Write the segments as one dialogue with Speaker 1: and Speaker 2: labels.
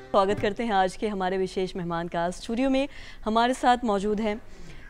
Speaker 1: स्वागत करते हैं आज के हमारे विशेष मेहमान का। स्टूडियो में हमारे साथ मौजूद हैं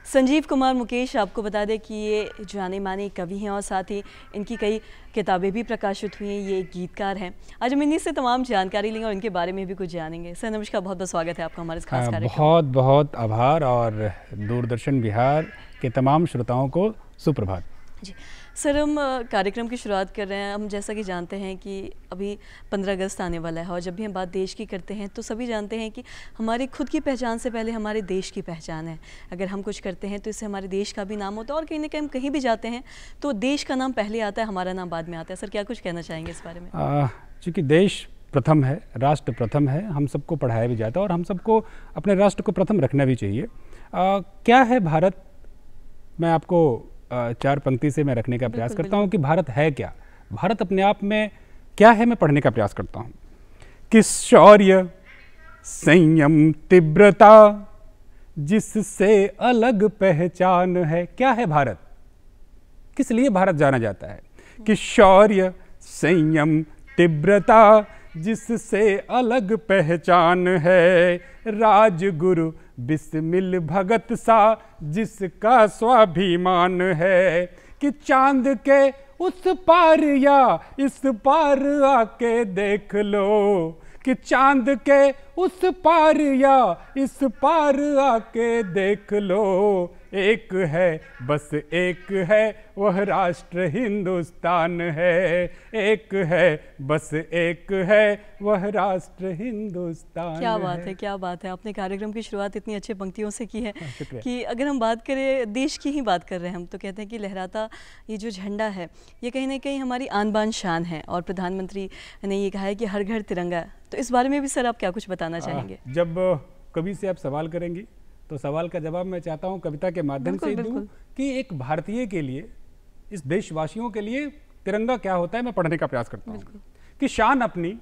Speaker 1: संजीव कुमार मुकेश। आपको बता दें कि ये जाने माने कवि हैं और साथ ही इनकी कई किताबें भी प्रकाशित हुई हैं। ये एक गीतकार हैं। आज हम इन्हीं से तमाम जानकारी लेंगे और इनके बारे में भी कुछ जानेंगे। सर नमस्कार, बहुत बहुत स्वागत है आपका हमारे इस खास कार्यक्रम।
Speaker 2: बहुत बहुत आभार और दूरदर्शन बिहार के तमाम श्रोताओं को सुप्रभात
Speaker 1: जी। सर हम कार्यक्रम की शुरुआत कर रहे हैं। हम जैसा कि जानते हैं कि अभी 15 अगस्त आने वाला है और जब भी हम बात देश की करते हैं तो सभी जानते हैं कि हमारी खुद की पहचान से पहले हमारे देश की पहचान है। अगर हम कुछ करते हैं तो इससे हमारे देश का भी नाम होता है और कहीं ना कहीं हम कहीं भी जाते हैं तो देश का नाम पहले आता है, हमारा नाम बाद में आता है। सर क्या कुछ कहना चाहेंगे इस बारे में?
Speaker 2: चूँकि देश प्रथम है, राष्ट्र प्रथम है, हम सबको पढ़ाया भी जाता है और हम सबको अपने राष्ट्र को प्रथम रखना भी चाहिए। क्या है भारत? मैं आपको 4 पंक्ति से मैं रखने का प्रयास करता हूँ कि भारत है क्या, भारत अपने आप में क्या है, मैं पढ़ने का प्रयास करता हूँ कि शौर्य, संयम, तीव्रता जिससे अलग पहचान है। क्या है भारत? किस लिए भारत जाना जाता है? कि शौर्य, संयम, तीव्रता जिससे अलग पहचान है। राजगुरु बिस्मिल भगत सा जिसका स्वाभिमान है। कि चांद के उस पार या इस पार आके देख लो। कि चांद के उस पार या इस पार आके देख लो। एक है, बस एक है, वह राष्ट्र हिंदुस्तान है। एक है, बस एक है, वह राष्ट्र हिंदुस्तान।
Speaker 1: क्या बात है, क्या बात है। आपने कार्यक्रम की शुरुआत इतनी अच्छी पंक्तियों से की है कि अगर हम बात करें, देश की ही बात कर रहे हैं हम, तो कहते हैं कि लहराता ये जो झंडा है ये कहीं ना कहीं हमारी आन बान शान है। और प्रधानमंत्री ने ये कहा है कि हर घर तिरंगा। तो इस बारे में भी सर आप क्या कुछ बताना चाहेंगे?
Speaker 2: जब कवि से आप सवाल करेंगी तो सवाल का जवाब मैं चाहता हूं कविता के माध्यम से दूं कि एक भारतीय के लिए, इस देशवासियों के लिए तिरंगा क्या होता है, मैं पढ़ने का प्रयास करता हूं। कि शान अपनी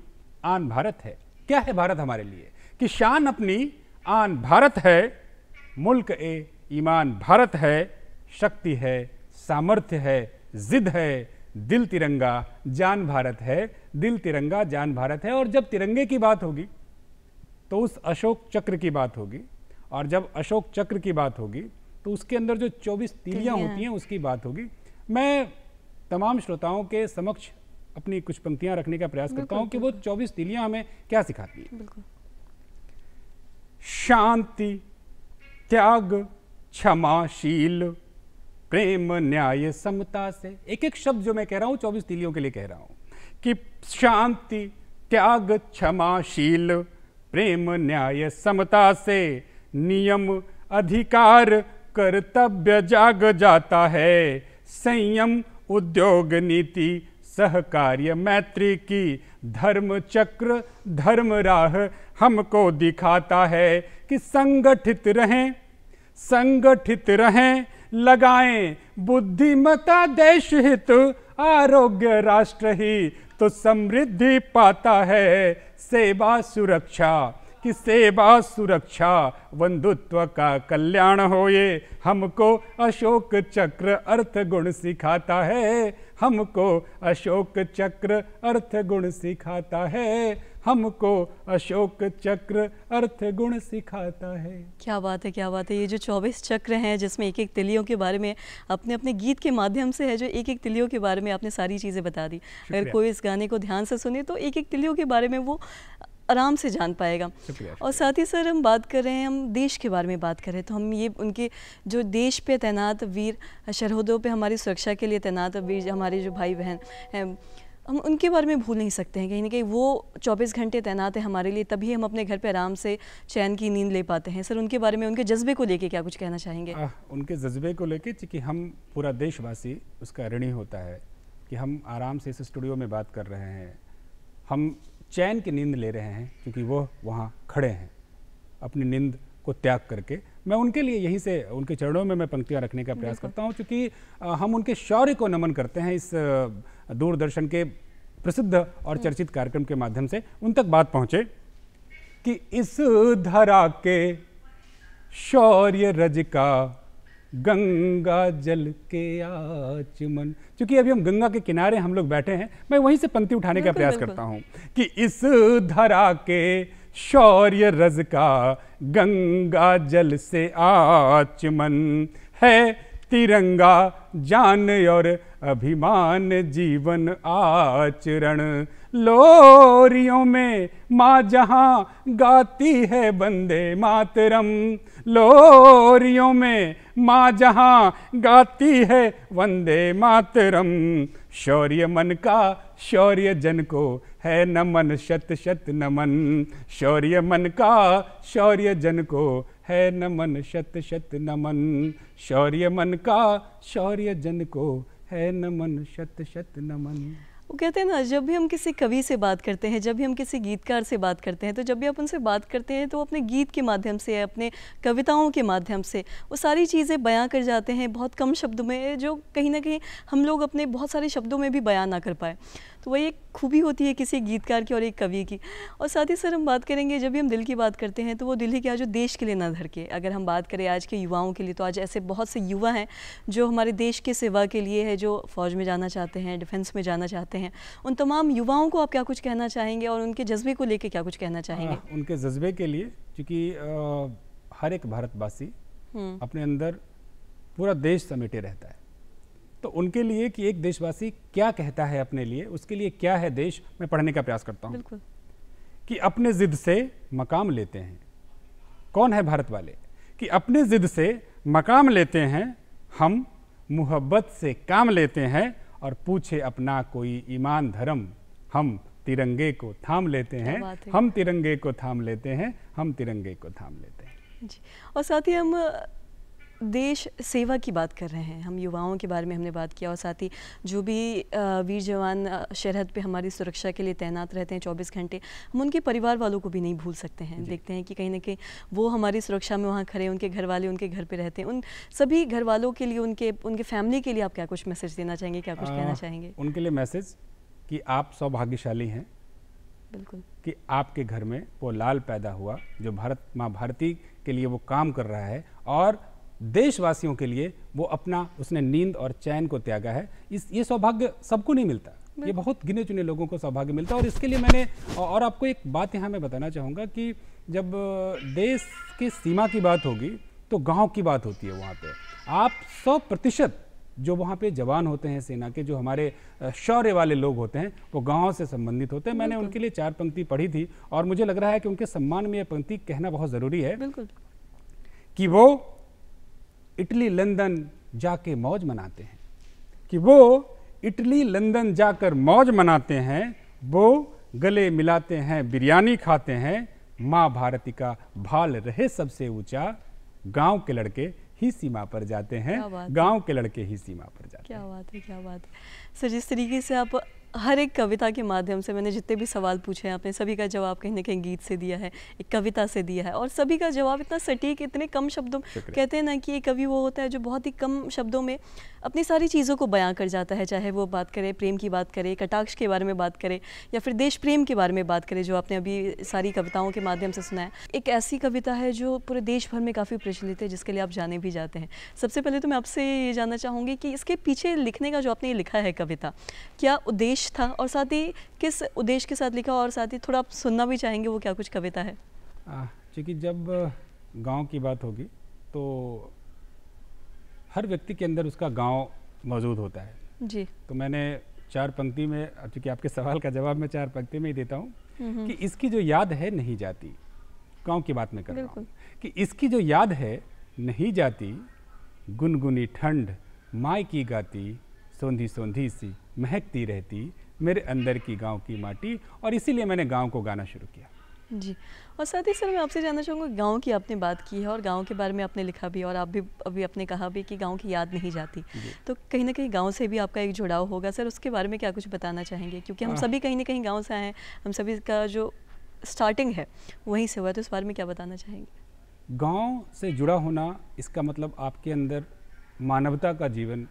Speaker 2: आन भारत है। क्या है भारत हमारे लिए? कि शान अपनी आन भारत है, मुल्क ए ईमान भारत है, शक्ति है, सामर्थ्य है, जिद है, दिल तिरंगा जान भारत है, दिल तिरंगा जान भारत है। और जब तिरंगे की बात होगी तो उस अशोक चक्र की बात होगी, और जब अशोक चक्र की बात होगी तो उसके अंदर जो 24 तीलियां होती हैं उसकी बात होगी। मैं तमाम श्रोताओं के समक्ष अपनी कुछ पंक्तियां रखने का प्रयास करता हूं कि वो 24 तीलियां हमें क्या सिखाती हैं। शांति, त्याग, क्षमाशील, प्रेम, न्याय, समता से। एक एक शब्द जो मैं कह रहा हूं 24 तीलियों के लिए कह रहा हूं कि शांति, त्याग, क्षमाशील, प्रेम, न्याय, समता से नियम, अधिकार, कर्तव्य जाग जाता है। संयम, उद्योग नीति, सहकार्य, मैत्री की धर्म चक्र, धर्म राह हमको दिखाता है। कि संगठित रहें, संगठित रहें, लगाएं बुद्धिमता, देश हित, आरोग्य, राष्ट्र ही तो समृद्धि पाता है। सेवा, सुरक्षा, कि सेवा, सुरक्षा, बंधुत्व का कल्याण हो, ये हमको अशोक चक्र अर्थ गुण सिखाता है। हमको अशोक चक्र अर्थ गुण सिखाता है। हमको अशोक चक्र अर्थ गुण सिखाता है।
Speaker 1: क्या बात है, क्या बात है। ये जो 24 चक्र हैं जिसमें एक एक तिलियों के बारे में अपने अपने गीत के माध्यम से है, जो एक एक तिलियों के बारे में आपने सारी चीज़ें बता दी। अगर कोई इस गाने को ध्यान से सुने तो एक एक तिलियों के बारे में वो आराम से जान पाएगा। और साथ ही सर हम बात कर रहे हैं, हम देश के बारे में बात कर रहे हैं, तो हम ये उनके जो देश पे तैनात वीर, सरहदों पे हमारी सुरक्षा के लिए तैनात वीर, हमारे जो भाई बहन हैं, हम उनके बारे में भूल नहीं सकते हैं। कहीं ना कहीं वो 24 घंटे तैनात है हमारे लिए, तभी हम अपने घर पे आराम से चैन की नींद ले पाते हैं। सर उनके बारे में, उनके जज्बे को लेके क्या कुछ कहना चाहेंगे?
Speaker 2: उनके जज्बे को लेके कि हम पूरा देशवासी उसका ऋणी होता है कि हम आराम से इस स्टूडियो में बात कर रहे हैं, हम चैन की नींद ले रहे हैं क्योंकि वो वहाँ खड़े हैं अपनी नींद को त्याग करके। मैं उनके लिए यहीं से उनके चरणों में मैं पंक्तियाँ रखने का प्रयास करता हूँ, क्योंकि हम उनके शौर्य को नमन करते हैं। इस दूरदर्शन के प्रसिद्ध और चर्चित कार्यक्रम के माध्यम से उन तक बात पहुँचे कि इस धरा के शौर्य रज का गंगा जल के आचमन। क्योंकि अभी हम गंगा के किनारे हम लोग बैठे हैं, मैं वहीं से पंक्ति उठाने का प्रयास करता हूं कि इस धरा के शौर्य रज का गंगा जल से आचमन है, तिरंगा जान और अभिमान जीवन आचरण। लोरियों में माँ जहाँ गाती है वंदे मातरम, लोरियों में माँ जहाँ गाती है वंदे मातरम। शौर्य मन का शौर्य जन को है नमन, शत शत नमन। शौर्य मन का शौर्य जन को है नमन, शत शत नमन। शौर्य मन का शौर्य जन को है नमन, शत शत नमन।
Speaker 1: वो कहते हैं ना, जब भी हम किसी कवि से बात करते हैं, जब भी हम किसी गीतकार से बात करते हैं, तो जब भी आप उनसे बात करते हैं तो अपने गीत के माध्यम से, अपने कविताओं के माध्यम से वो सारी चीज़ें बयां कर जाते हैं बहुत कम शब्दों में, जो कहीं ना कहीं हम लोग अपने बहुत सारे शब्दों में भी बयां ना कर पाए। तो वही एक खूबी होती है किसी गीतकार की और एक कवि की। और साथ ही सर हम बात करेंगे, जब भी हम दिल की बात करते हैं तो वो दिल ही क्या, जो देश के लिए ना धड़के। अगर हम बात करें आज के युवाओं के लिए, तो आज ऐसे बहुत से युवा हैं जो हमारे देश की सेवा के लिए है, जो फ़ौज में जाना चाहते हैं, डिफेंस में जाना चाहते हैं। उन तमाम युवाओं को आप क्या कुछ कहना चाहेंगे और उनके जज्बे को लेकर क्या कुछ कहना चाहेंगे?
Speaker 2: उनके जज्बे के लिए, क्योंकि हर एक भारतवासी अपने अंदर पूरा देश समेटे रहता है, तो उनके लिए कि एक देशवासी क्या कहता है अपने लिए, उसके लिए क्या है देश, मैं पढ़ने का प्रयास करता हूँ।
Speaker 1: बिल्कुल।
Speaker 2: कि अपने जिद से मकाम लेते हैं। कौन है भारत वाले? कि अपने जिद से मकाम लेते हैं, हम मुहब्बत से काम लेते हैं, और पूछे अपना कोई ईमान धर्म, हम तिरंगे को थाम लेते हैं। हम तिरंगे को थाम लेते हैं, हम तिरंगे को थाम लेते हैं
Speaker 1: जी। और साथ ही हम देश सेवा की बात कर रहे हैं, हम युवाओं के बारे में हमने बात किया, और साथ ही जो भी वीर जवान सरहद पे हमारी सुरक्षा के लिए तैनात रहते हैं 24 घंटे, हम उनके परिवार वालों को भी नहीं भूल सकते हैं। देखते हैं कि कहीं ना कहीं वो हमारी सुरक्षा में वहाँ खड़े, उनके घर वाले उनके घर पे रहते हैं। उन सभी घर वालों के लिए, उनके फैमिली के लिए आप क्या कुछ मैसेज देना चाहेंगे, क्या कुछ कहना चाहेंगे?
Speaker 2: उनके लिए मैसेज कि आप सौभाग्यशाली हैं।
Speaker 1: बिल्कुल।
Speaker 2: कि आपके घर में वो लाल पैदा हुआ जो भारत माँ भारती के लिए वो काम कर रहा है, और देशवासियों के लिए वो अपना उसने नींद और चैन को त्यागा है। ये सौभाग्य सबको नहीं मिलता, ये बहुत गिने चुने लोगों को सौभाग्य मिलता है। और इसके लिए मैंने, और आपको एक बात यहाँ मैं बताना चाहूँगा कि जब देश की सीमा की बात होगी तो गांव की बात होती है। वहाँ पे आप 100% जो वहाँ पे जवान होते हैं सेना के, जो हमारे शौर्य वाले लोग होते हैं, वो गाँव से संबंधित होते हैं। मैंने उनके लिए 4 पंक्ति पढ़ी थी, और मुझे लग रहा है कि उनके सम्मान में ये पंक्ति कहना बहुत ज़रूरी है।
Speaker 1: बिल्कुल।
Speaker 2: कि वो इटली लंदन जाके मौज मनाते हैं, कि वो इटली लंदन जाकर मौज मनाते हैं, वो गले मिलाते हैं, बिरयानी खाते हैं, माँ भारती का भाल रहे सबसे ऊंचा, गांव के लड़के ही सीमा पर जाते हैं, गांव के लड़के ही सीमा पर जाते हैं।
Speaker 1: क्या बात है, क्या बात है सर। जिस तरीके से आप हर एक कविता के माध्यम से, मैंने जितने भी सवाल पूछे हैं आपने सभी का जवाब कहीं ना कहीं गीत से दिया है, एक कविता से दिया है, और सभी का जवाब इतना सटीक, इतने कम शब्दों में। कहते हैं ना कि एक कवि वो होता है जो बहुत ही कम शब्दों में अपनी सारी चीज़ों को बयां कर जाता है, चाहे वो बात करे प्रेम की बात करे, कटाक्ष के बारे में बात करे, या फिर देश प्रेम के बारे में बात करे, जो आपने अभी सारी कविताओं के माध्यम से सुना है। एक ऐसी कविता है जो पूरे देश भर में काफ़ी प्रचलित है, जिसके लिए आप जाने भी जाते हैं। सबसे पहले तो मैं आपसे ये जानना चाहूँगी कि इसके पीछे लिखने का जो आपने ये लिखा है कविता, क्या उद्देश्य था, और साथ ही किस उद्देश्य के साथ लिखा, और साथ ही थोड़ा आप सुनना भी चाहेंगे वो क्या कुछ कविता है?
Speaker 2: क्योंकि जब गांव की बात होगी तो हर व्यक्ति के अंदर उसका गांव मौजूद होता है
Speaker 1: जी।
Speaker 2: तो मैंने 4 पंक्ति में, क्योंकि आपके सवाल का जवाब मैं 4 पंक्ति में ही देता हूँ, कि इसकी जो याद है नहीं जाती, गांव की बात मैं कर रहा हूँ, कि इसकी जो याद है नहीं जाती, गुनगुनी ठंड माई की गाती, सोंधी सोंधी सी महकती रहती, मेरे अंदर की गांव की माटी। और इसीलिए मैंने गांव को गाना शुरू किया
Speaker 1: जी। और साथ ही सर मैं आपसे जानना चाहूँगा, गांव की आपने बात की है और गांव के बारे में आपने लिखा भी, और आप भी अभी आपने कहा भी कि गांव की याद नहीं जाती, तो कहीं ना कहीं गांव से भी आपका एक जुड़ाव होगा। सर उसके बारे में क्या कुछ बताना चाहेंगे, क्योंकि हम सभी कहीं ना कहीं गाँव से आए हैं, हम सभी का जो स्टार्टिंग है वहीं से हुआ, तो इस बारे में क्या बताना चाहेंगे?
Speaker 2: गाँव से जुड़ा होना, इसका मतलब आपके अंदर मानवता का जीवन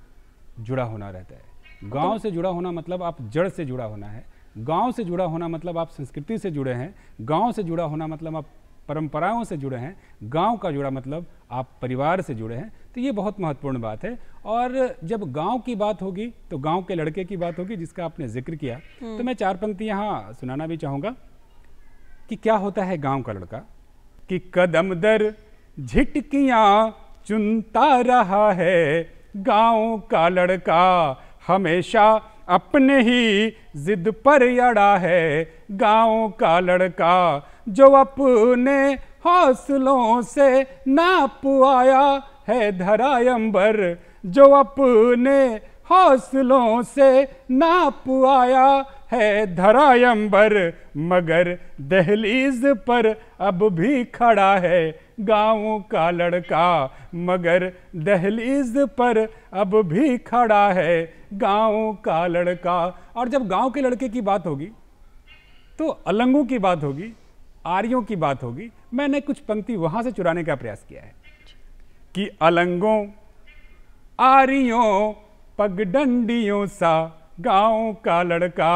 Speaker 2: जुड़ा होना रहता है। गांव से जुड़ा होना मतलब आप जड़ से जुड़ा होना है। गांव से जुड़ा होना मतलब आप संस्कृति से जुड़े हैं। गांव से जुड़ा होना मतलब आप परंपराओं से जुड़े हैं। गांव का जुड़ा मतलब आप परिवार से जुड़े हैं। तो ये बहुत महत्वपूर्ण बात है। और जब गांव की बात होगी तो गांव के लड़के की बात होगी, जिसका आपने जिक्र किया, तो मैं 4 पंक्ति यहाँ सुनाना भी चाहूँगा कि क्या होता है गांव का लड़का, कि कदम दर झिटकियां चुनता रहा है, गांव का लड़का हमेशा अपने ही जिद पर अड़ा है, गांव का लड़का जो अपने हौसलों से नाप आया है धरा अंबर, जो अपने हौसलों से नाप आया है धरा अंबर, मगर दहलीज पर अब भी खड़ा है गांव का लड़का, मगर दहलीज पर अब भी खड़ा है गांव का लड़का। और जब गांव के लड़के की बात होगी तो अलंगों की बात होगी, आर्यों की बात होगी। मैंने कुछ पंक्ति वहां से चुराने का प्रयास किया है कि अलंगों आर्यों पगडंडियों सा गांव का लड़का,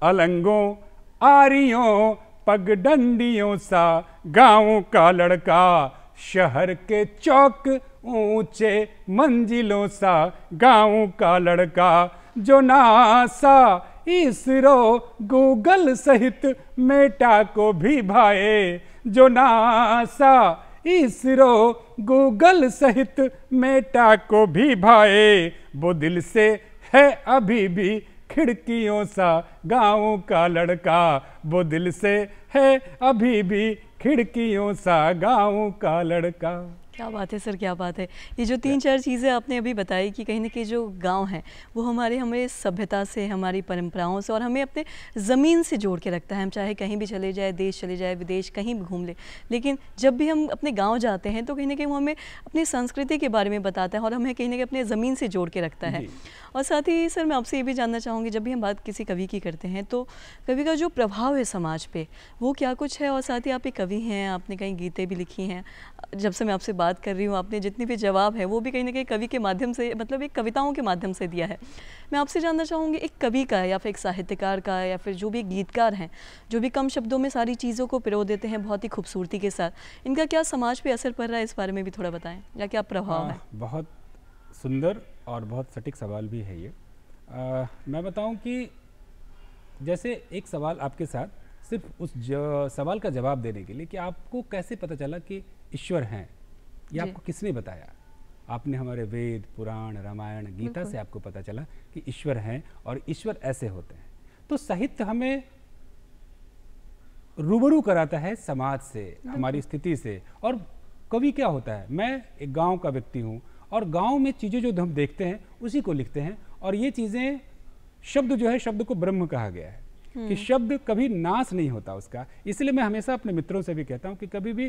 Speaker 2: अलंगों आर्यों पगडंडियों सा गांव का लड़का, शहर के चौक ऊंचे मंजिलों सा गांव का लड़का, जो नासा इसरो गूगल सहित मेटा को भी भाए, जो नासा इसरो गूगल सहित मेटा को भी भाए, वो दिल से है अभी भी खिड़कियों सा गांव का लड़का, वो दिल से है अभी भी खिड़कियों सा गांव का लड़का।
Speaker 1: क्या बात है सर, क्या बात है। ये जो 3-4 चीज़ें आपने अभी बताई कि कहीं ना कहीं जो गांव है वो हमें सभ्यता से, हमारी परंपराओं से और हमें अपने ज़मीन से जोड़ के रखता है। हम चाहे कहीं भी चले जाए, देश चले जाए, विदेश कहीं भी घूम ले, लेकिन जब भी हम अपने गांव जाते हैं तो कहीं ना कहीं वो हमें अपनी संस्कृति के बारे में बताता है और हमें कहीं ना कहीं अपने ज़मीन से जोड़ के रखता है। और साथ ही सर मैं आपसे ये भी जानना चाहूँगी, जब भी हम बात किसी कवि की करते हैं तो कवि का जो प्रभाव है समाज पे वो क्या कुछ है। और साथ ही आप एक कवि हैं, आपने कई गीतें भी लिखी हैं। जब से मैं आपसे बात कर रही हूँ आपने जितनी भी जवाब है वो भी कहीं ना कहीं कवि के माध्यम से, मतलब एक कविताओं के माध्यम से दिया है। मैं आपसे जानना चाहूँगी एक कवि का या फिर एक साहित्यकार का या फिर जो भी गीतकार हैं जो भी कम शब्दों में सारी चीज़ों को पिरो देते हैं बहुत ही खूबसूरती के साथ, इनका क्या समाज पे असर पड़ रहा है, इस बारे में भी थोड़ा बताएं, या क्या प्रभाव है।
Speaker 2: बहुत सुंदर और बहुत सटीक सवाल भी है ये। मैं बताऊं कि जैसे एक सवाल आपके साथ सिर्फ उस सवाल का जवाब देने के लिए कि आपको कैसे पता चला कि ईश्वर हैं, ये आपको किसने बताया। आपने हमारे वेद, पुराण, रामायण, गीता से आपको पता चला कि ईश्वर हैं और ईश्वर ऐसे होते हैं। तो साहित्य हमें रूबरू कराता है समाज से, हमारी स्थिति से। और कवि क्या होता है, मैं एक गांव का व्यक्ति हूँ और गांव में चीज़ें जो हम देखते हैं उसी को लिखते हैं। और ये चीज़ें, शब्द जो है, शब्द को ब्रह्म कहा गया है कि शब्द कभी नाश नहीं होता उसका। इसलिए मैं हमेशा अपने मित्रों से भी कहता हूँ कि कभी भी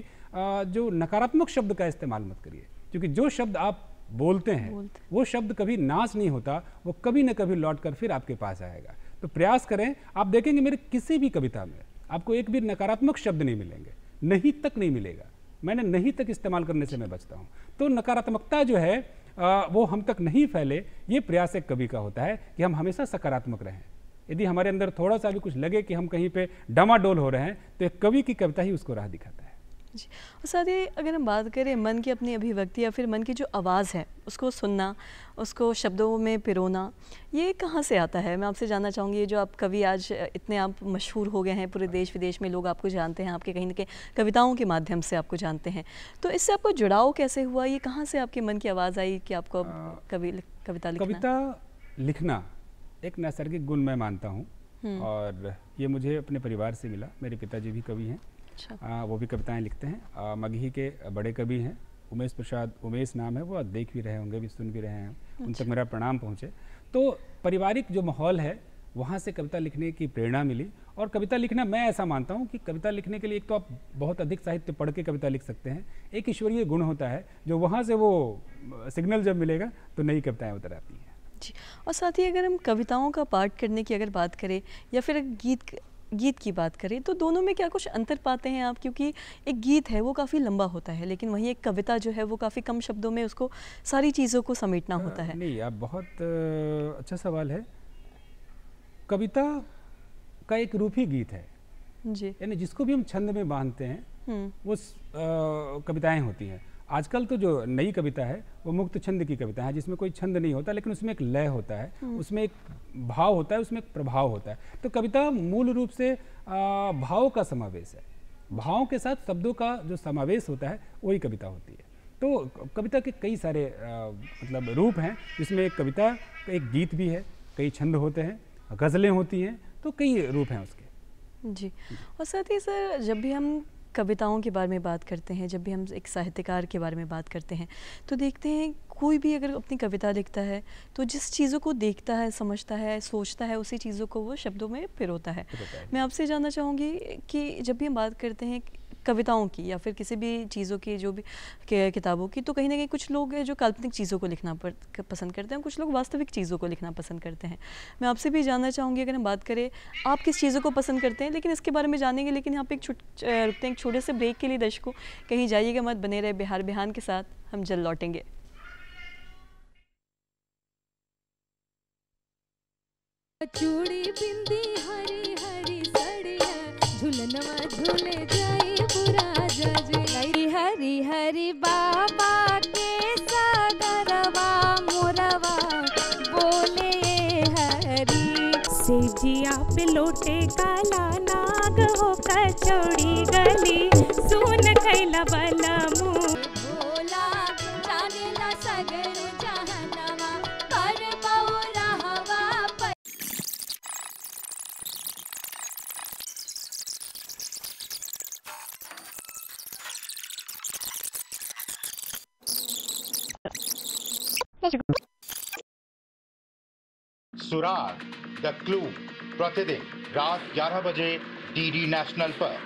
Speaker 2: जो नकारात्मक शब्द का इस्तेमाल मत करिए, क्योंकि जो शब्द आप बोलते हैं वो शब्द कभी नाश नहीं होता, वो कभी न कभी लौट कर फिर आपके पास आएगा। तो प्रयास करें, आप देखेंगे मेरे किसी भी कविता में आपको एक भी नकारात्मक शब्द नहीं मिलेंगे, नहीं तक नहीं मिलेगा। मैंने नहीं तक इस्तेमाल करने से मैं बचता हूँ। तो नकारात्मकता जो है वो हम तक नहीं फैले, ये प्रयास एक कवि का होता है कि हम हमेशा सकारात्मक रहें। यदि हमारे अंदर थोड़ा सा भी कुछ लगे कि हम कहीं पे डामाडोल हो रहे हैं तो एक कवि की कविता ही उसको राह दिखाता है
Speaker 1: जी। और साथ ही अगर हम बात करें मन की अपनी अभिव्यक्ति या फिर मन की जो आवाज़ है उसको सुनना, उसको शब्दों में पिरोना, ये कहाँ से आता है। मैं आपसे जानना चाहूँगी, ये जो आप कवि आज इतने आप मशहूर हो गए हैं, पूरे देश विदेश में लोग आपको जानते हैं, आपके कहीं ना कहीं कविताओं के माध्यम से आपको जानते हैं, तो इससे आपको जुड़ाव कैसे हुआ, ये कहाँ से आपके मन की आवाज़ आई कि आपको कविता
Speaker 2: लिखना एक नैसर्गिक गुण मैं मानता हूँ। और ये मुझे अपने परिवार से मिला। मेरे पिताजी भी कवि हैं। अच्छा। वो भी कविताएं लिखते हैं। मगही के बड़े कवि हैं, उमेश प्रसाद, उमेश नाम है, वो देख भी रहे होंगे, भी सुन भी रहे हैं। अच्छा। उन तक मेरा प्रणाम पहुँचे। तो पारिवारिक जो माहौल है वहाँ से कविता लिखने की प्रेरणा मिली। और कविता लिखना, मैं ऐसा मानता हूँ कि कविता लिखने के लिए एक तो आप बहुत अधिक साहित्य पढ़ के कविता लिख सकते हैं, एक ईश्वरीय गुण होता है जो वहाँ से वो सिग्नल जब मिलेगा तो नई कविताएँ उतर आती हैं
Speaker 1: जी। और साथ ही अगर हम कविताओं का पाठ करने की अगर बात करें या फिर गीत की बात करें तो दोनों में क्या कुछ अंतर पाते हैं आप, क्योंकि एक गीत है वो काफ़ी लंबा होता है लेकिन वहीं एक कविता जो है वो काफ़ी कम शब्दों में उसको सारी चीज़ों को समेटना होता है।
Speaker 2: नहीं, आप बहुत अच्छा सवाल है। कविता का एक रूप ही गीत है जी, यानी जिसको भी हम छंद में बांधते हैं वो कविताएं होती हैं। आजकल तो जो नई कविता है वो मुक्त छंद की कविता है, जिसमें कोई छंद नहीं होता, लेकिन उसमें एक लय होता है, उसमें एक भाव होता है, उसमें एक प्रभाव होता है। तो कविता मूल रूप से भाव का समावेश है, भावों के साथ शब्दों का जो समावेश होता है वही कविता होती है। तो कविता के कई सारे मतलब रूप हैं, जिसमें एक कविता एक गीत भी है, कई छंद होते हैं, गज़लें होती हैं, तो कई रूप हैं उसके।
Speaker 1: जी, और साथ ही सर जब भी हम कविताओं के बारे में बात करते हैं, जब भी हम एक साहित्यकार के बारे में बात करते हैं, तो देखते हैं कोई भी अगर अपनी कविता लिखता है तो जिस चीज़ों को देखता है, समझता है, सोचता है, उसी चीज़ों को वो शब्दों में पिरोता है। मैं आपसे जानना चाहूँगी कि जब भी हम बात करते हैं कविताओं की या फिर किसी भी चीज़ों की, जो भी किताबों की, तो कहीं ना कहीं कुछ लोग हैं जो काल्पनिक चीज़ों को लिखना पसंद करते हैं, कुछ लोग वास्तविक चीज़ों को लिखना पसंद करते हैं। मैं आपसे भी जानना चाहूँगी, अगर हम बात करें आप किस चीज़ों को पसंद करते हैं, लेकिन इसके बारे में जानेंगे, लेकिन यहाँ पे रुकते हैं एक छोटे से ब्रेक के लिए। दर्शकों कहीं जाइएगा मत, बने रहे बिहार बिहान के साथ, हम जल्द लौटेंगे।
Speaker 3: चूड़ी बिंदी हरी हरी सड़िया झुलनवा झूले जाए बुरा जजे हरी हरी बाबा के सागरवा मोरवा बोले हरी से जिया पे लोटे काला नाग हो कचौड़ी गली सुन खैला बला मुँह भोला जाने ला सगर जहनवा पर बौरा हवा पर।
Speaker 4: सुराग द क्लू प्रतिदिन रात 11 बजे डीडी नेशनल पर।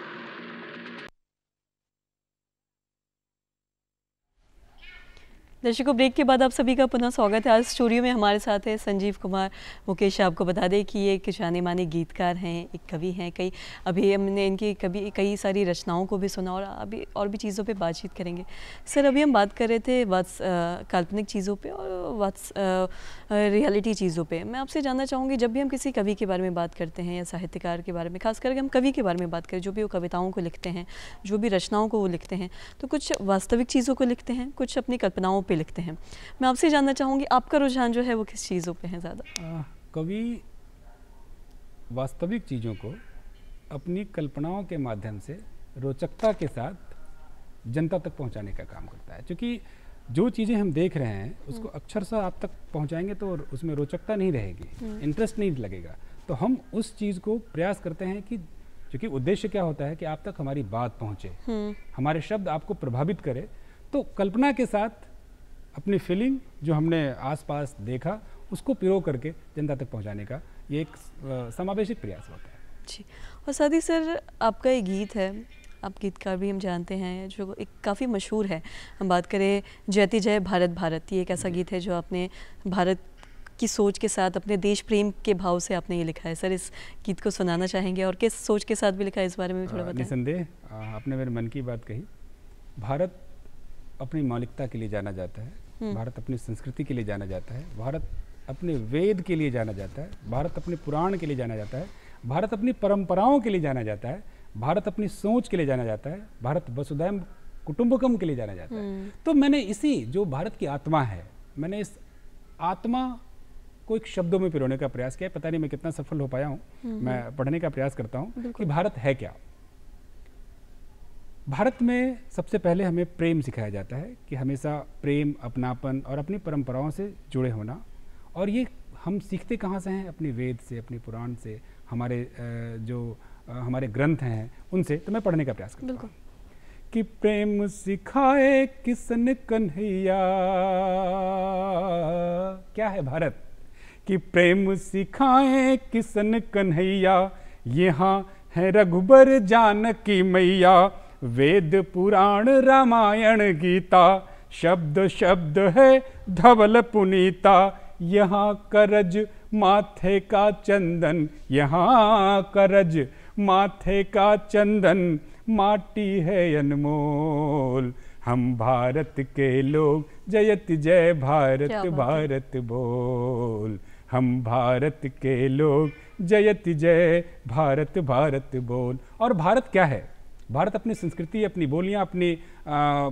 Speaker 1: दर्शकों ब्रेक के बाद आप सभी का पुनः स्वागत है। आज स्टूडियो में हमारे साथ है संजीव कुमार मुकेश। आपको बता दें कि ये एक जाने माने गीतकार हैं, एक कवि हैं। अभी हमने इनकी कई सारी रचनाओं को भी सुना और अभी और भी चीज़ों पे बातचीत करेंगे। सर अभी हम बात कर रहे थे काल्पनिक चीज़ों पे और रियलिटी चीज़ों पे। मैं आपसे जानना चाहूँगी, जब भी हम किसी कवि के बारे में बात करते हैं या साहित्यकार के बारे में, खास करके हम कवि के बारे में बात करें, जो भी वो कविताओं को लिखते हैं, जो भी रचनाओं को वो लिखते हैं, तो कुछ वास्तविक चीज़ों को लिखते हैं, कुछ अपनी कल्पनाओं पे लिखते हैं। मैं आपसे जानना चाहूँगी आपका रुझान जो है वो किस चीज़ों पे है ज़्यादा?
Speaker 2: कवि वास्तविक चीज़ों को अपनी कल्पनाओं के माध्यम से रोचकता के साथ जनता तक पहुंचाने का काम करता है। क्योंकि जो चीज़ें हम देख रहे हैं उसको अक्षरशः आप तक पहुंचाएंगे तो उसमें रोचकता नहीं रहेगी, इंटरेस्ट नहीं लगेगा। तो हम उस चीज़ को प्रयास करते हैं कि, क्योंकि उद्देश्य क्या होता है कि आप तक हमारी बात पहुँचे, हमारे शब्द आपको प्रभावित करे। तो कल्पना के साथ अपनी फीलिंग जो हमने आसपास देखा उसको पिरो करके जनता तक पहुंचाने का ये एक समावेशिक प्रयास होता है।
Speaker 1: जी, और साथ ही सर आपका एक गीत है, आप गीतकार भी हम जानते हैं, जो एक काफ़ी मशहूर है। हम बात करें जयति जय भारत भारत, ये एक ऐसा गीत है जो आपने भारत की सोच के साथ, अपने देश प्रेम के भाव से आपने ये लिखा है। सर इस गीत को सुनाना चाहेंगे और किस सोच के साथ भी लिखा है, इस बारे में भी थोड़ा बताएं।
Speaker 2: निसंदेह आपने मेरे मन की बात कही। भारत अपनी मौलिकता के लिए जाना जाता है, भारत अपनी संस्कृति के लिए जाना जाता है, भारत अपने वेद के लिए जाना जाता है, भारत अपने पुराण के लिए जाना जाता है, भारत अपनी परंपराओं के लिए जाना जाता है, भारत अपनी सोच के लिए जाना जाता है, भारत वसुधैव कुटुंबकम के लिए जाना जाता है। तो मैंने इसी जो भारत की आत्मा है, मैंने इस आत्मा को एक शब्दों में पिरोने का प्रयास किया। पता नहीं मैं कितना सफल हो पाया हूँ। मैं पढ़ने का प्रयास करता हूँ कि भारत है क्या। भारत में सबसे पहले हमें प्रेम सिखाया जाता है कि हमेशा प्रेम, अपनापन और अपनी परंपराओं से जुड़े होना। और ये हम सीखते कहाँ से हैं? अपने वेद से, अपने पुराण से, हमारे जो हमारे ग्रंथ हैं उनसे। तो मैं पढ़ने का प्रयास करता हूँ कि प्रेम सिखाए किसन कन्हैया। क्या है भारत? कि प्रेम सिखाए किसन कन्हैया, यहाँ है रघुबर जानकी मैया, वेद पुराण रामायण गीता, शब्द शब्द है धवल पुनीता, यहाँ करज माथे का चंदन, यहाँ करज माथे का चंदन, माटी है अनमोल, हम भारत के लोग, जयति जय भारत भारत बोल, हम भारत के लोग, जयति जय भारत भारत बोल। और भारत क्या है? भारत अपनी संस्कृति, अपनी बोलियां, अपनी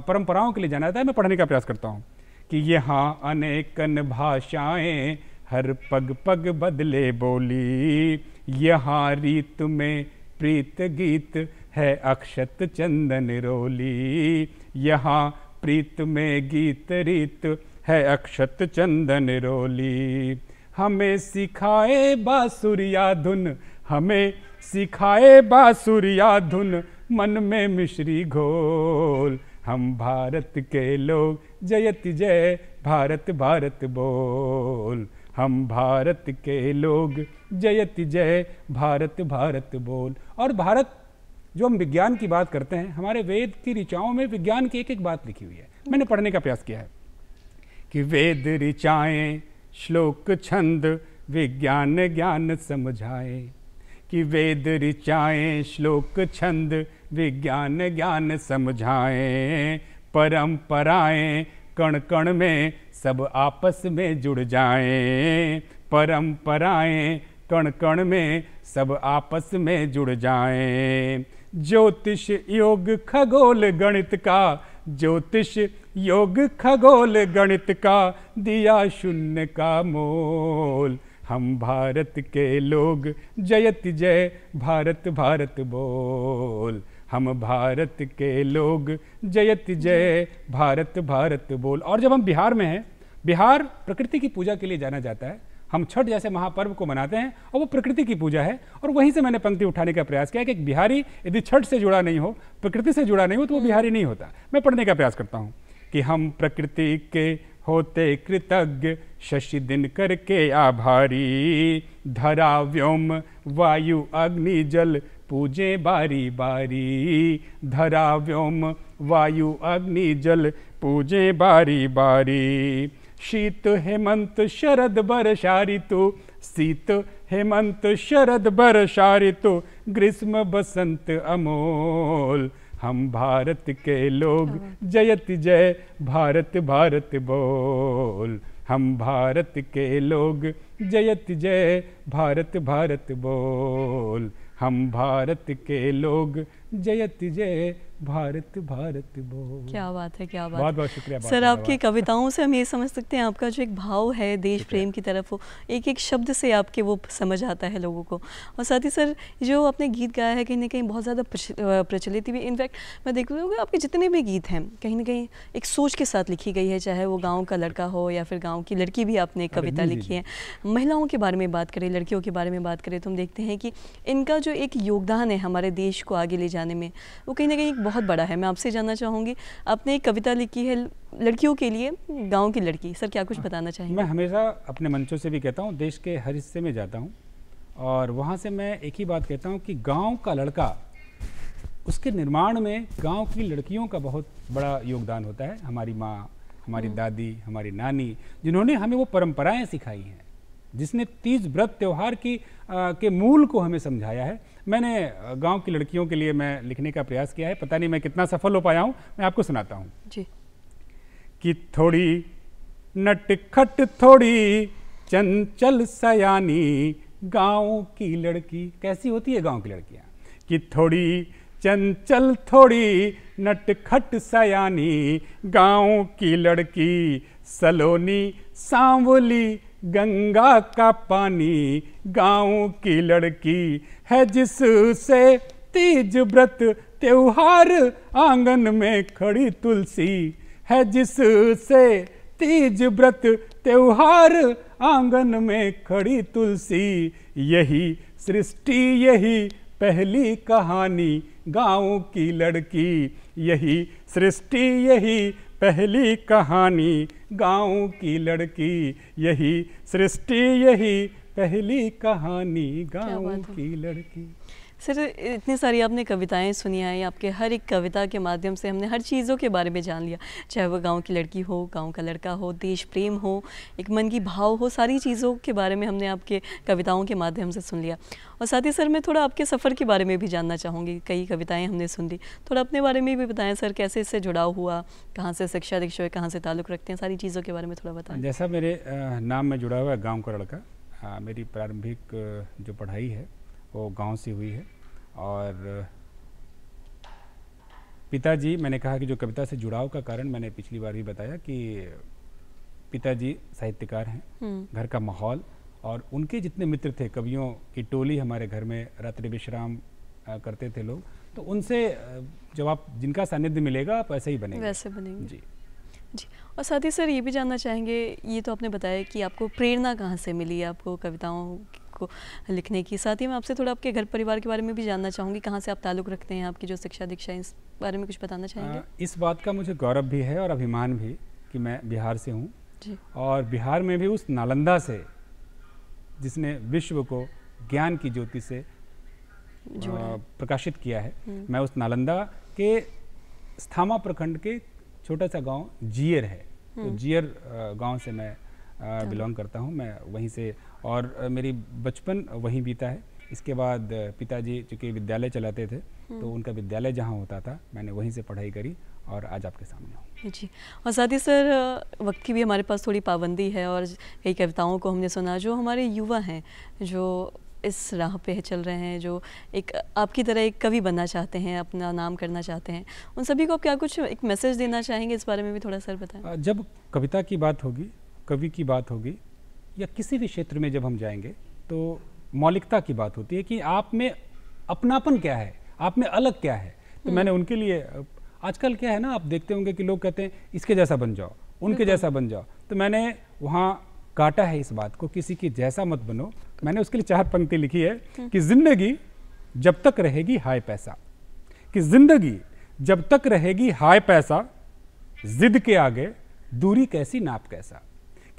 Speaker 2: परंपराओं के लिए जाना जाता है। मैं पढ़ने का प्रयास करता हूँ कि यहाँ अनेकन भाषाएं, हर पग पग बदले बोली, यहाँ रीत में प्रीत गीत है अक्षत चंदन रोली, यहाँ प्रीत में गीत रीत है अक्षत चंदन रोली। हमें सिखाए बांसुरिया धुन, हमें सिखाए बांसुरिया धुन, मन में मिश्री घोल। हम भारत के लोग, जयति जय भारत भारत बोल। हम भारत के लोग, जयति जय भारत भारत बोल। और भारत, जो हम विज्ञान की बात करते हैं, हमारे वेद की ऋचाओं में विज्ञान की एक एक बात लिखी हुई है। मैंने पढ़ने का प्रयास किया है कि वेद ऋचाएं श्लोक छंद विज्ञान ज्ञान समझाए, कि वेद ऋचाएं श्लोक छंद विज्ञान ज्ञान समझाएं। परंपराएं कण कण में सब आपस में जुड़ जाएं, परंपराएं कण कण में सब आपस में जुड़ जाएं। ज्योतिष योग खगोल गणित का, ज्योतिष योग खगोल गणित का, दिया शून्य का मोल। हम भारत के लोग, जयति जय भारत भारत बोल। हम भारत के लोग, जयति जय भारत भारत बोल। और जब हम बिहार में हैं, बिहार प्रकृति की पूजा के लिए जाना जाता है। हम छठ जैसे महापर्व को मनाते हैं और वो प्रकृति की पूजा है। और वहीं से मैंने पंक्ति उठाने का प्रयास किया कि एक बिहारी यदि छठ से जुड़ा नहीं हो, प्रकृति से जुड़ा नहीं हो, तो वो बिहारी नहीं होता। मैं पढ़ने का प्रयास करता हूँ कि हम प्रकृति के होते कृतज्ञ, शशि दिनकर के आभारी। धरा व्योम वायु अग्नि जल पूजे बारी बारी। धरा व्योम वायु अग्नि जल पूजे बारी बारी। शीत हेमंत शरद वर्षा ऋतु, शीत हेमंत शरद वर्षा ऋतु, ग्रीष्म बसंत अमोल। हम भारत के लोग, जयति जय भारत भारत बोल। हम भारत के लोग, जयति जय भारत भारत बोल। हम भारत के लोग, जयति जय भारत भारत बोल।
Speaker 1: क्या बात है, क्या बात।
Speaker 2: बहुत बहुत शुक्रिया
Speaker 1: सर, आपकी कविताओं से हम ये समझ सकते हैं आपका जो एक भाव है देश प्रेम की तरफ, वो एक एक शब्द से आपके वो समझ आता है लोगों को। और साथ ही सर, जो आपने गीत गाया है कहीं ना कहीं बहुत ज़्यादा प्रचलित भी। इनफैक्ट मैं देख रही हूँ आपके जितने भी गीत हैं कहीं ना कहीं एक सोच के साथ लिखी गई है, चाहे वो गाँव का लड़का हो या फिर गाँव की लड़की भी आपने एक कविता लिखी है। महिलाओं के बारे में बात करें, लड़कियों के बारे में बात करें, तो हम देखते हैं कि इनका जो एक योगदान है हमारे देश को आगे ले जाने में, वो कहीं ना कहीं बहुत बड़ा है। मैं आपसे जानना चाहूँगी, आपने एक कविता लिखी है लड़कियों के लिए, गांव की लड़की। सर, क्या कुछ बताना चाहेंगे?
Speaker 2: मैं हमेशा अपने मंचों से भी कहता हूँ, देश के हर हिस्से में जाता हूँ और वहाँ से मैं एक ही बात कहता हूँ कि गांव का लड़का, उसके निर्माण में गांव की लड़कियों का बहुत बड़ा योगदान होता है। हमारी माँ, हमारी दादी, हमारी नानी, जिन्होंने हमें वो परंपराएँ सिखाई हैं, जिसने तीज व्रत त्यौहार की के मूल को हमें समझाया है। मैंने गांव की लड़कियों के लिए मैं लिखने का प्रयास किया है। पता नहीं मैं कितना सफल हो पाया हूँ, मैं आपको सुनाता हूँ
Speaker 1: जी।
Speaker 2: कि थोड़ी नटखट, थोड़ी चंचल सयानी, गांव की लड़की। कैसी होती है गांव की लड़कियाँ? कि थोड़ी चंचल, थोड़ी नटखट सयानी, गांव की लड़की, सलोनी सांवली गंगा का पानी। गांव की लड़की है जिससे तीज व्रत त्योहार, आंगन में खड़ी तुलसी है जिससे तीज व्रत त्योहार, आंगन में खड़ी तुलसी। यही सृष्टि, यही पहली कहानी, गांव की लड़की। यही सृष्टि, यही पहली कहानी, गांव की लड़की। यही सृष्टि, यही पहली कहानी, गांव की लड़की।
Speaker 1: सर, इतनी सारी आपने कविताएं सुनी हैं, आपके हर एक कविता के माध्यम से हमने हर चीज़ों के बारे में जान लिया, चाहे वो गांव की लड़की हो, गांव का लड़का हो, देश प्रेम हो, एक मन की भाव हो, सारी चीज़ों के बारे में हमने आपके कविताओं के माध्यम से सुन लिया। और साथ ही सर, मैं थोड़ा आपके सफ़र के बारे में भी जानना चाहूँगी। कई कविताएँ हमने सुन ली, थोड़ा अपने बारे में भी बताएं सर, कैसे इससे जुड़ाव हुआ, कहाँ से शिक्षा दीक्षा, कहाँ से ताल्लुक़ रखते हैं, सारी चीज़ों के बारे में थोड़ा बताएँ।
Speaker 2: जैसा मेरे नाम में जुड़ा हुआ है गाँव का लड़का, मेरी प्रारंभिक जो पढ़ाई है वो गाँव से हुई है। और पिताजी, मैंने कहा कि जो कविता से जुड़ाव का कारण मैंने पिछली बार भी बताया कि पिताजी साहित्यकार हैं, घर का माहौल और उनके जितने मित्र थे, कवियों की टोली हमारे घर में रात्रि विश्राम करते थे लोग, तो उनसे जब आप जिनका सानिध्य मिलेगा आप ऐसे ही बनेंगे,
Speaker 1: वैसे बनेंगे।
Speaker 2: जी
Speaker 1: जी। और साथ ही सर ये भी जानना चाहेंगे, ये तो आपने बताया कि आपको प्रेरणा कहाँ से मिली आपको कविताओं को लिखने की, साथ ही मैं आपसे थोड़ा आपके घर परिवार के बारे में भी जानना चाहूँगी, कहाँ से आप ताल्लुक़ रखते हैं, आपकी जो शिक्षा दीक्षा, इस बारे में कुछ बताना चाहेंगे?
Speaker 2: इस बात का मुझे गौरव भी है और अभिमान भी कि मैं बिहार से हूँ, और बिहार में भी उस नालंदा से जिसने विश्व को ज्ञान की ज्योति से प्रकाशित किया है। मैं उस नालंदा के स्थामा प्रखंड के छोटा सा गांव जियर है, तो जियर गांव से मैं बिलोंग करता हूं, मैं वहीं से, और मेरी बचपन वहीं बीता है। इसके बाद पिताजी चूँकि विद्यालय चलाते थे, तो उनका विद्यालय जहाँ होता था मैंने वहीं से पढ़ाई करी और आज आपके सामने हूँ।
Speaker 1: जी। और साथ ही सर वक्त की भी हमारे पास थोड़ी पाबंदी है, और कई कविताओं को हमने सुना, जो हमारे युवा हैं जो इस राह पे चल रहे हैं, जो एक आपकी तरह एक कवि बनना चाहते हैं, अपना नाम करना चाहते हैं, उन सभी को आप क्या कुछ एक मैसेज देना चाहेंगे, इस बारे में भी थोड़ा सर बताएं।
Speaker 2: जब कविता की बात होगी, कवि की बात होगी, या किसी भी क्षेत्र में जब हम जाएंगे, तो मौलिकता की बात होती है कि आप में अपनापन क्या है, आप में अलग क्या है। तो मैंने उनके लिए, आजकल क्या है ना, आप देखते होंगे कि लोग कहते हैं इसके जैसा बन जाओ, उनके जैसा बन जाओ, तो मैंने वहाँ काटा है इस बात को, किसी की जैसा मत बनो। मैंने उसके लिए 4 पंक्ति लिखी है कि जिंदगी जब तक रहेगी हाय पैसा, कि जिंदगी जब तक रहेगी हाय पैसा, जिद के आगे दूरी कैसी नाप कैसा,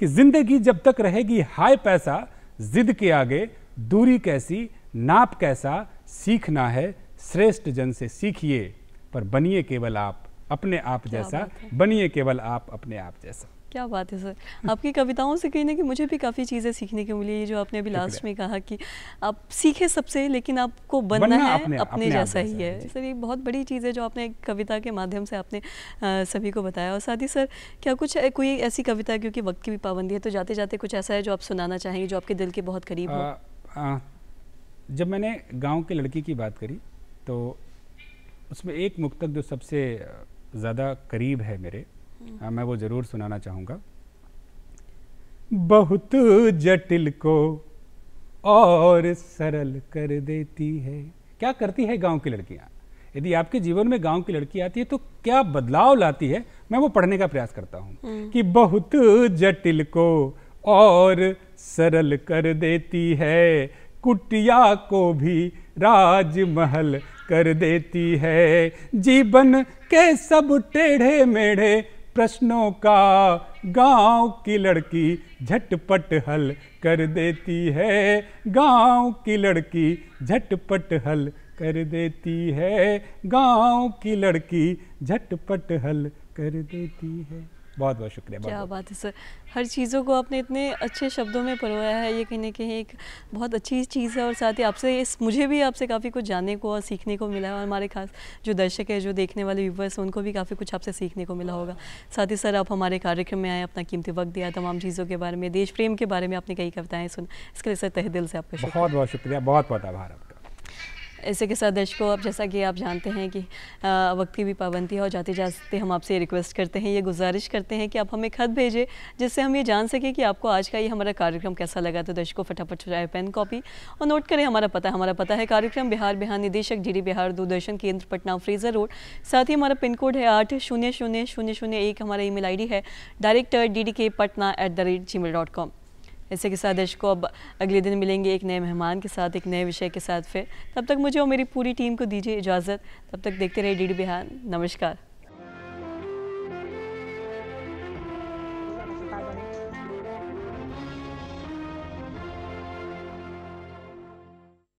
Speaker 2: कि जिंदगी जब तक रहेगी हाय पैसा, जिद के आगे दूरी कैसी नाप कैसा, सीखना है श्रेष्ठ जन से सीखिए, पर बनिए केवल आप अपने आप जैसा, बनिए केवल आप अपने आप जैसा।
Speaker 1: क्या बात है सर, आपकी कविताओं से कहीं ना कहीं मुझे भी काफ़ी चीज़ें सीखने को मिली। ये जो आपने अभी लास्ट में कहा कि आप सीखे सबसे, लेकिन आपको बनना है अपने जैसा ही है। सर ये बहुत बड़ी चीज़ है जो आपने कविता के माध्यम से आपने सभी को बताया। और साथ ही सर क्या कुछ कोई ऐसी कविता, क्योंकि वक्त की भी पाबंदी है, तो जाते जाते कुछ ऐसा है जो आप सुनाना चाहेंगे जो आपके दिल के बहुत करीब हो?
Speaker 2: जब मैंने गाँव की लड़की की बात करी, तो उसमें एक मुक्तक जो सबसे ज़्यादा करीब है मेरे, मैं वो ज़रूर सुनाना चाहूँगा। बहुत जटिल को और सरल कर देती है। क्या करती है गांव की लड़कियाँ? यदि आपके जीवन में गांव की लड़की आती है तो क्या बदलाव लाती है, मैं वो पढ़ने का प्रयास करता हूँ कि बहुत जटिल को और सरल कर देती है, कुटिया को भी राजमहल कर देती है, जीवन के सब टेढ़े मेढ़े प्रश्नों का गांव की लड़की झटपट हल कर देती है, गांव की लड़की झटपट हल कर देती है, गांव की लड़की झटपट हल कर देती है। बहुत बहुत शुक्रिया।
Speaker 1: क्या बात है सर, हर चीज़ों को आपने इतने अच्छे शब्दों में परोया है, ये कहीं ना कहीं एक बहुत अच्छी चीज़ है। और साथ ही आपसे मुझे भी आपसे काफ़ी कुछ जानने को और सीखने को मिला है, और हमारे खास जो दर्शक है, जो देखने वाले व्यूवर्स, उनको भी काफ़ी कुछ आपसे सीखने को मिला होगा। साथ ही सर आप हमारे कार्यक्रम में आए, अपना कीमती वक्त दिया, तमाम चीज़ों के बारे में, देश प्रेम के बारे में आपने कई कविताएँ सुन, इसके लिए सर तहे दिल से आपका
Speaker 2: बहुत बहुत शुक्रिया, बहुत बहुत आभार आपका।
Speaker 1: ऐसे के साथ दर्शकों, अब जैसा कि आप जानते हैं कि वक्त की भी पाबंदी है, और जाते जाते हम आपसे रिक्वेस्ट करते हैं, ये गुजारिश करते हैं कि आप हमें खत भेजें, जिससे हम ये जान सकें कि आपको आज का ये हमारा कार्यक्रम कैसा लगा। तो दर्शकों फटाफट चुराए पेन कॉपी और नोट करें हमारा पता है कार्यक्रम बिहार निदेशक DD बिहार दूरदर्शन केंद्र पटना फ्रेजर रोड। साथ ही हमारा पिन कोड है 8000001, हमारा email ID है director@ddkpatna@gmail.com। ऐसे के साथ दर्शकों अब अगले दिन मिलेंगे एक नए मेहमान के साथ, एक नए विषय के साथ फिर। तब तक मुझे और मेरी पूरी टीम को दीजिए इजाज़त। तब तक देखते रहिए DD बिहार। नमस्कार।